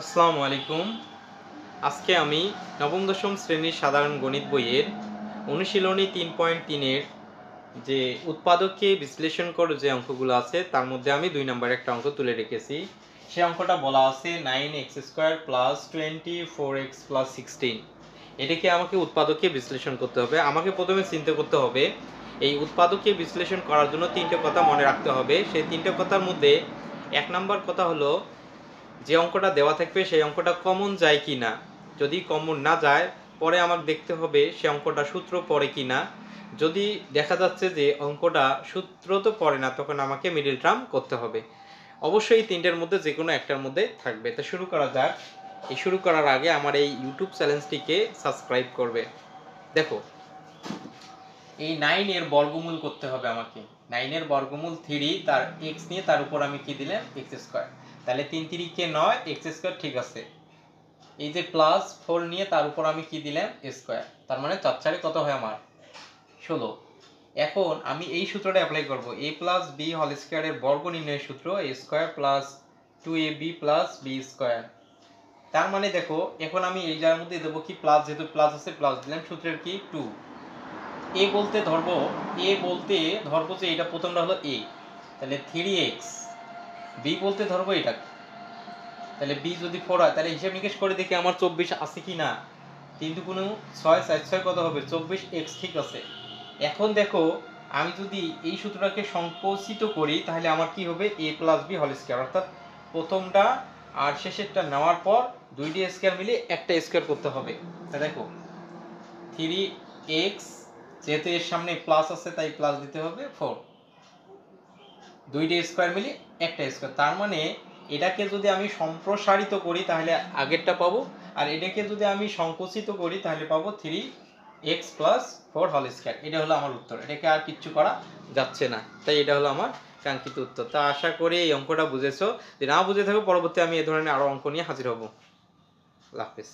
আসসালামু আলাইকুম। আজকে আমি নবম দশম শ্রেণীর সাধারণ গণিত বইয়ের অনুশীলনী ৩.৩ এর যে উৎপাদককে বিশ্লেষণ করে যে অঙ্কগুলো আছে তার মধ্যে আমি ২ নম্বরে একটা অঙ্ক তুলে রেখেছি। সেই অঙ্কটা বলা আছে 9x² + 24x + 16। এটাকে আমাকে উৎপাদককে বিশ্লেষণ করতে হবে। আমাকে প্রথমে চিন্তা করতে হবে এই উৎপাদককে বিশ্লেষণ করার জন্য ৩টে কথা মনে রাখতে হবে। সেই ৩টে কথার মধ্যে ১ নম্বর কথা হলো যে অঙ্কটা দেওয়া থাকবে সেই অঙ্কটা কমন যায় কি না। যদি কমন না যায় পরে আমাকে দেখতে হবে সে অঙ্কটা সূত্র পড়ে কি না। যদি দেখা যাচ্ছে যে অঙ্কটা সূত্র তো পড়ে না তখন আমাকে মিডল টার্ম করতে হবে। অবশ্যই এই তিনটের মধ্যে যে কোনো একটার মধ্যে থাকবে। তো শুরু করা যাক। এই শুরু করার আগে আমার এই ইউটিউব চ্যানেলটিকে সাবস্ক্রাইব করবে। দেখো, এই 9 এর বর্গমূল করতে হবে আমাকে। 9 এর বর্গমূল 3, তার x নিয়ে তার উপর আমি কি দিলাম x²। তাহলে 3 3 কে 9, x² ঠিক আছে। এই যে +4 নিয়ে তার উপর আমি কি দিলাম স্কয়ার, তার মানে 4 4 কত হয় আমার 16। এখন আমি এই সূত্রটা অ্যাপ্লাই করব। a + b হোল স্কয়ারের বর্গ নির্ণয়ের সূত্র a² + 2ab + b²। তার মানে দেখো এখন আমি এই জায়গার মধ্যে দেব কি প্লাস, যেহেতু প্লাস আছে প্লাস দিলাম, সূত্রের কি 2। a বলতে ধরবো যে এটা প্রথমটা হলো a, তাহলে 3x। b বলতে ধরবো এটা, তাহলে b যদি 4 হয় তাহলে হিসাব নিকেশ করে দেখি আমার 24 আছে কি না। 3 × 6 4 6 কত হবে 24x, ঠিক আছে। এখন দেখো আমি যদি এই সূত্রটাকে সংকোচিত করি তাহলে আমার কি হবে a + b হোল স্কয়ার, অর্থাৎ প্রথমটা আর শেষেরটা নেওয়ার পর দুইটি স্কয়ার মিলে একটা স্কয়ার করতে হবে। তা দেখো 3x, যেহেতু এর সামনে প্লাস আছে তাই প্লাস দিতে হবে 4, দুইটা স্কয়ার মিলে একটা স্কয়ার। তার মানে এটাকে যদি আমি সম্প্রসারিত করি তাহলে আগেরটা পাবো, আর এটাকে যদি আমি সংকুচিত করি তাহলে পাবো 3x + 4 হোল স্কয়ার। এটা হলো আমার উত্তর। এটাকে আর কিচ্ছু করা যাচ্ছে না, তাই এটা হলো আমার কাঙ্ক্ষিত উত্তর। তা আশা করি এই অঙ্কটা বুঝেছো। যদি না বুঝে থাকো পরবর্তী আমি এই ধরনের আরো অঙ্ক নিয়ে হাজির হব। আল্লাহ হাফেজ।